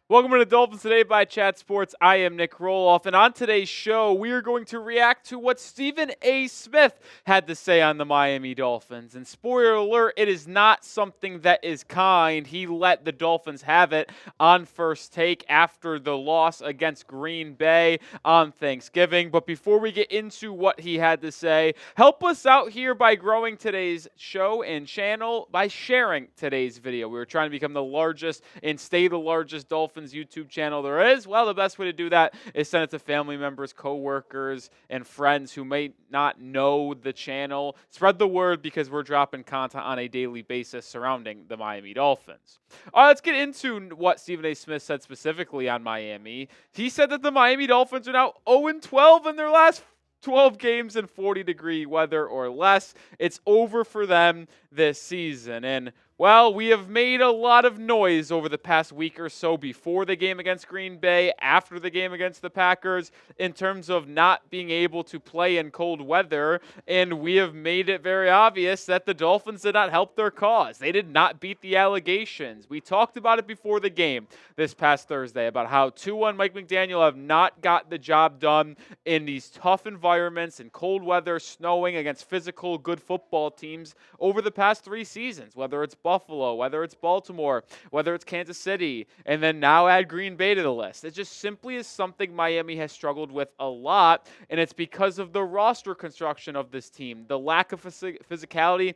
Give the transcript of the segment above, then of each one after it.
Welcome to the Dolphins Today by Chat Sports. I am Nic Rohloff, and on today's show, we are going to react to what Stephen A. Smith had to say on the Miami Dolphins. And spoiler alert, it is not something that is kind. He let the Dolphins have it on First Take after the loss against Green Bay on Thanksgiving. But before we get into what he had to say, help us out here by growing today's show and channel by sharing today's video. We were trying to become the largest and stay the largest Dolphins YouTube channel there is. Well, the best way to do that is send it to family members, coworkers, and friends who may not know the channel. Spread the word because we're dropping content on a daily basis surrounding the Miami Dolphins. All right, let's get into what Stephen A. Smith said specifically on Miami. He said that the Miami Dolphins are now 0-12 in their last 12 games in 40-degree weather or less. It's over for them this season. And, well, we have made a lot of noise over the past week or so before the game against Green Bay, after the game against the Packers, in terms of not being able to play in cold weather. And we have made it very obvious that the Dolphins did not help their cause. They did not beat the allegations. We talked about it before the game this past Thursday about how Tua and Mike McDaniel have not got the job done in these tough environments, in cold weather, snowing, against physical, good football teams over the past 3 seasons, whether it's Buffalo, whether it's Baltimore, whether it's Kansas City, and then now add Green Bay to the list. It just simply is something Miami has struggled with a lot, and it's because of the roster construction of this team, the lack of physicality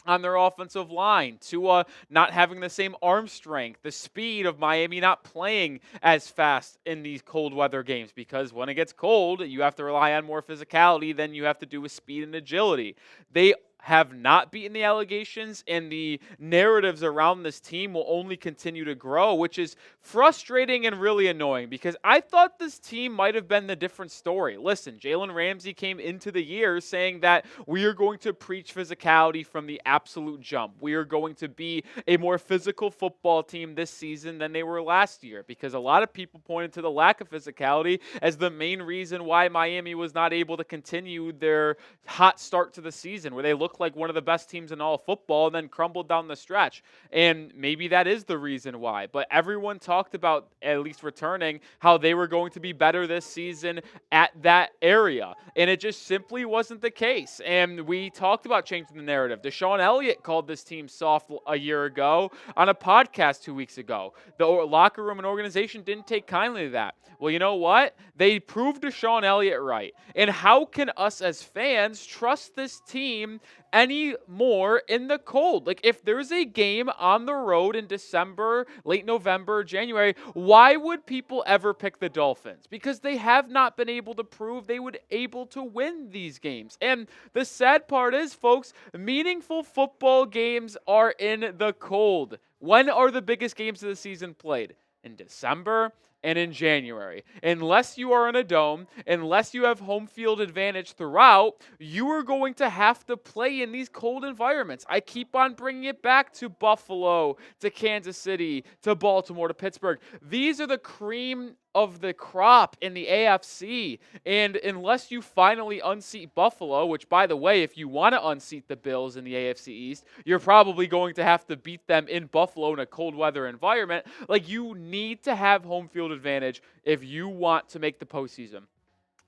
on their offensive line, Tua not having the same arm strength, the speed of Miami not playing as fast in these cold weather games, because when it gets cold, you have to rely on more physicality than you have to do with speed and agility. They have not beaten the allegations, and the narratives around this team will only continue to grow, which is frustrating and really annoying because I thought this team might have been the different story. Listen, Jalen Ramsey came into the year saying that we are going to preach physicality from the absolute jump. We are going to be a more physical football team this season than they were last year, because a lot of people pointed to the lack of physicality as the main reason why Miami was not able to continue their hot start to the season, where they looked like one of the best teams in all of football and then crumbled down the stretch. And maybe that is the reason why. But everyone talked about, at least returning, how they were going to be better this season at that area. And it just simply wasn't the case. And we talked about changing the narrative. Deshaun Elliott called this team soft a year ago on a podcast 2 weeks ago. The locker room and organization didn't take kindly to that. Well, you know what? They proved Deshaun Elliott right. And how can us as fans trust this team any more in the cold? Like, if there's a game on the road in December, late November, January, why would people ever pick the Dolphins? Because they have not been able to prove they would able to win these games. And the sad part is, folks, meaningful football games are in the cold. When are the biggest games of the season played? In December and in January. Unless you are in a dome, unless you have home field advantage throughout, you are going to have to play in these cold environments. I keep on bringing it back to Buffalo, to Kansas City, to Baltimore, to Pittsburgh. These are the cream of the crop in the AFC. And unless you finally unseat Buffalo, which, by the way, if you want to unseat the Bills in the AFC East, you're probably going to have to beat them in Buffalo in a cold weather environment. Like, you need to have home field advantage if you want to make the postseason.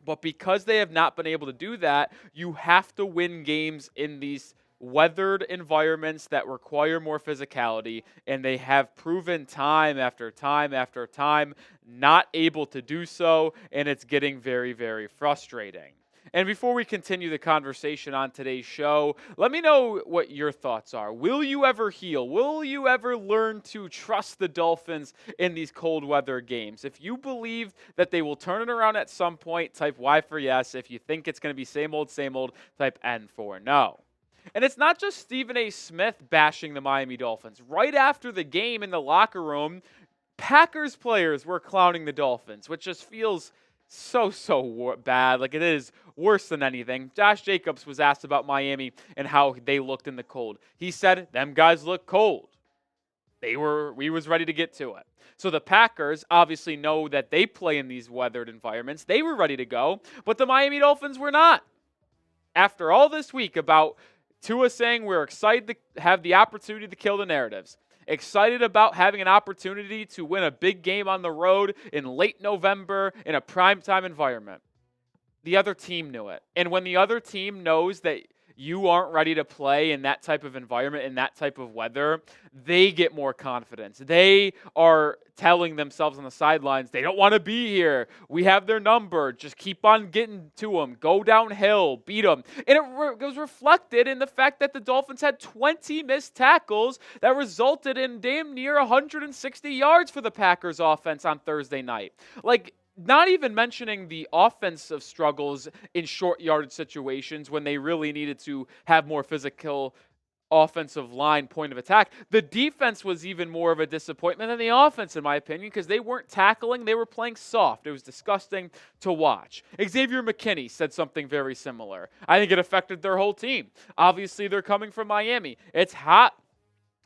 But because they have not been able to do that, you have to win games in these weathered environments that require more physicality, and they have proven time after time after time not able to do so, and it's getting very, very frustrating. And before we continue the conversation on today's show, let me know what your thoughts are. Will you ever heal? Will you ever learn to trust the Dolphins in these cold weather games? If you believe that they will turn it around at some point, type Y for yes. If you think it's going to be same old, type N for no. And it's not just Stephen A. Smith bashing the Miami Dolphins. Right after the game in the locker room, Packers players were clowning the Dolphins, which just feels so bad. Like, it is worse than anything. Josh Jacobs was asked about Miami and how they looked in the cold. He said, them guys look cold. We was ready to get to it. So the Packers obviously know that they play in these weathered environments. They were ready to go, but the Miami Dolphins were not. after all this week about Tua saying we're excited to have the opportunity to kill the narratives, excited about having an opportunity to win a big game on the road in late November in a primetime environment. The other team knew it. And when the other team knows that you aren't ready to play in that type of environment, in that type of weather, they get more confidence. They are telling themselves on the sidelines, they don't want to be here. We have their number. Just keep on getting to them. Go downhill. Beat them. And it was reflected in the fact that the Dolphins had 20 missed tackles that resulted in damn near 160 yards for the Packers offense on Thursday night. Like, not even mentioning the offensive struggles in short yardage situations when they really needed to have more physical offensive line point of attack. The defense was even more of a disappointment than the offense, in my opinion, because they weren't tackling. They were playing soft. It was disgusting to watch. Xavier McKinney said something very similar. I think it affected their whole team. Obviously, they're coming from Miami. It's hot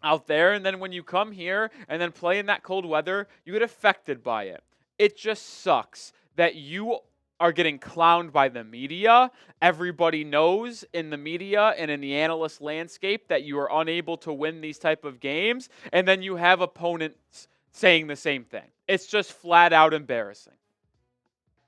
out there, and then when you come here and then play in that cold weather, you get affected by it. It just sucks that you are getting clowned by the media. Everybody knows in the media and in the analyst landscape that you are unable to win these type of games, and then you have opponents saying the same thing. It's just flat out embarrassing.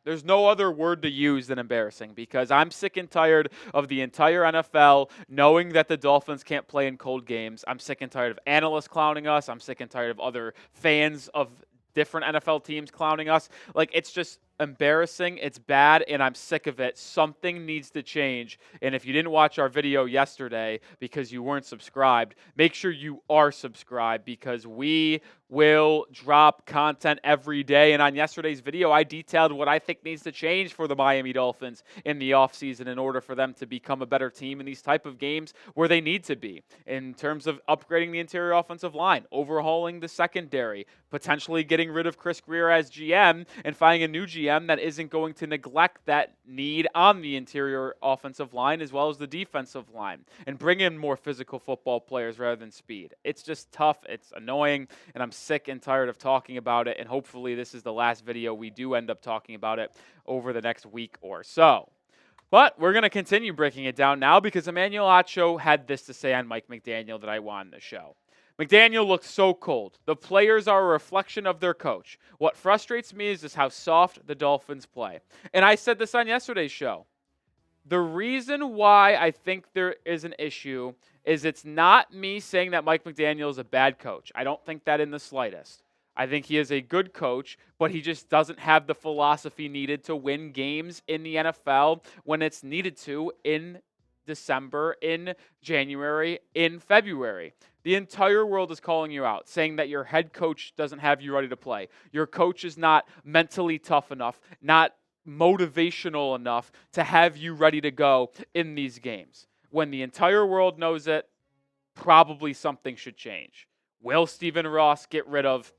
There's no other word to use than embarrassing, because I'm sick and tired of the entire NFL knowing that the Dolphins can't play in cold games. I'm sick and tired of analysts clowning us. I'm sick and tired of other fans of different NFL teams clowning us. Like, it's just embarrassing. It's bad, and I'm sick of it. Something needs to change. And if you didn't watch our video yesterday because you weren't subscribed, make sure you are subscribed, because we will drop content every day. And on yesterday's video, I detailed what I think needs to change for the Miami Dolphins in the offseason in order for them to become a better team in these type of games where they need to be, in terms of upgrading the interior offensive line, overhauling the secondary, potentially getting rid of Chris Greer as GM and finding a new GM that isn't going to neglect that need on the interior offensive line as well as the defensive line, and bring in more physical football players rather than speed. It's just tough. It's annoying, and I'm sick and tired of talking about it, and hopefully this is the last video we do end up talking about it over the next week or so. But we're going to continue breaking it down now, because Emmanuel Acho had this to say on Mike McDaniel that I wanted to show. McDaniel looks so cold. The players are a reflection of their coach. What frustrates me is just how soft the Dolphins play. And I said this on yesterday's show. The reason why I think there is an issue is it's not me saying that Mike McDaniel is a bad coach. I don't think that in the slightest. I think he is a good coach, but he just doesn't have the philosophy needed to win games in the NFL when it's needed to in December, in January, in February. The entire world is calling you out, saying that your head coach doesn't have you ready to play. Your coach is not mentally tough enough, not motivational enough to have you ready to go in these games. When the entire world knows it, probably something should change. Will Stephen Ross get rid of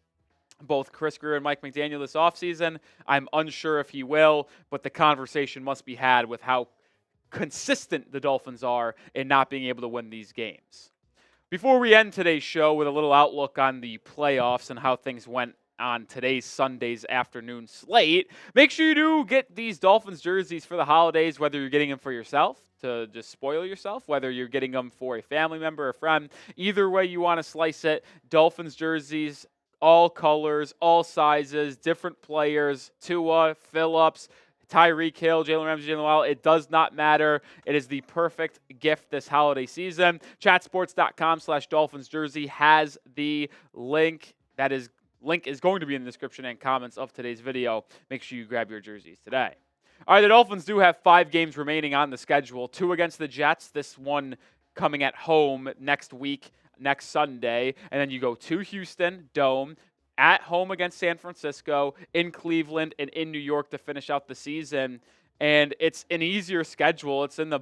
both Chris Greer and Mike McDaniel this offseason? I'm unsure if he will, but the conversation must be had with how consistent the Dolphins are in not being able to win these games. Before we end today's show with a little outlook on the playoffs and how things went on today's Sunday's afternoon slate, make sure you do get these Dolphins jerseys for the holidays, whether you're getting them for yourself to just spoil yourself, whether you're getting them for a family member or a friend. Either way you want to slice it, Dolphins jerseys, all colors, all sizes, different players, Tua, Phillips, Tyreek Hill, Jalen Ramsey, Jalen Waddle, it does not matter. It is the perfect gift this holiday season. Chatsports.com/Dolphins jersey has the link. Link is going to be in the description and comments of today's video. Make sure you grab your jerseys today. All right, the Dolphins do have 5 games remaining on the schedule. 2 against the Jets, this one coming at home next week, next Sunday. And then you go to Houston, Dome, at home against San Francisco, in Cleveland, and in New York to finish out the season. And it's an easier schedule. It's in the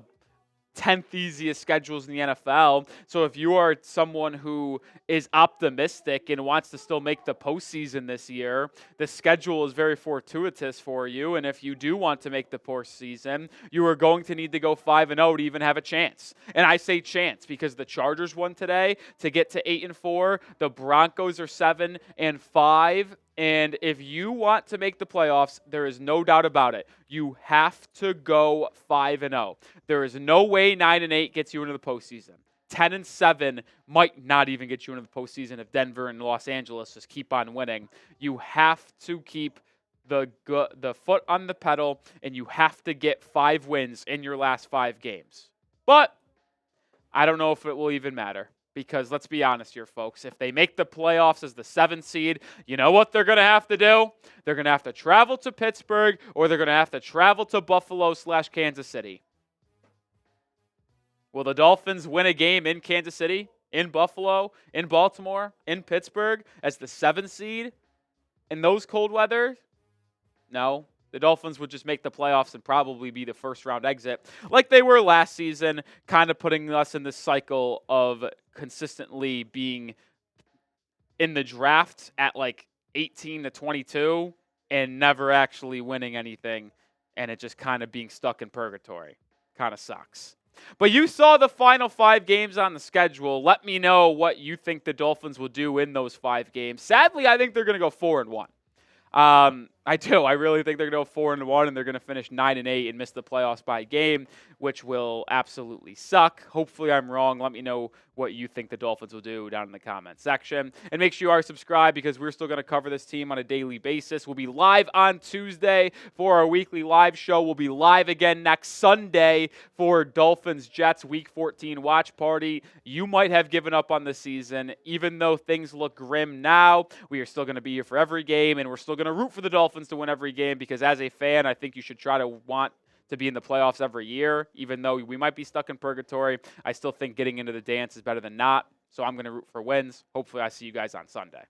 10th easiest schedules in the NFL. So if you are someone who is optimistic and wants to still make the postseason this year, the schedule is very fortuitous for you. And if you do want to make the postseason, you are going to need to go 5-0 to even have a chance. And I say chance because the Chargers won today to get to 8-4. The Broncos are 7-5. And if you want to make the playoffs, there is no doubt about it. You have to go 5-0. There is no way 9-8 gets you into the postseason. 10-7 might not even get you into the postseason if Denver and Los Angeles just keep on winning. You have to keep the foot on the pedal, and you have to get 5 wins in your last 5 games. But I don't know if it will even matter. Because let's be honest here, folks. If they make the playoffs as the 7th seed, you know what they're going to have to do? They're going to have to travel to Pittsburgh, or they're going to have to travel to Buffalo/Kansas City. Will the Dolphins win a game in Kansas City, in Buffalo, in Baltimore, in Pittsburgh as the 7th seed in those cold weather? No. The Dolphins would just make the playoffs and probably be the first-round exit like they were last season, kind of putting us in this cycle of consistently being in the draft at like 18 to 22 and never actually winning anything, and it just kind of being stuck in purgatory. Kind of sucks. But you saw the final 5 games on the schedule. Let me know what you think the Dolphins will do in those 5 games. Sadly, I think they're going to go 4-1. I do. I really think they're going to go 4-1, and they're going to finish 9-8 and miss the playoffs by a game, which will absolutely suck. Hopefully I'm wrong. Let me know what you think the Dolphins will do down in the comments section. And make sure you are subscribed because we're still going to cover this team on a daily basis. We'll be live on Tuesday for our weekly live show. We'll be live again next Sunday for Dolphins-Jets Week 14 watch party. You might have given up on the season. Even though things look grim now, we are still going to be here for every game, and we're still going to root for the Dolphins to win every game because as a fan, I think you should try to want to be in the playoffs every year. Even though we might be stuck in purgatory, I still think getting into the dance is better than not. So I'm going to root for wins. Hopefully I see you guys on Sunday.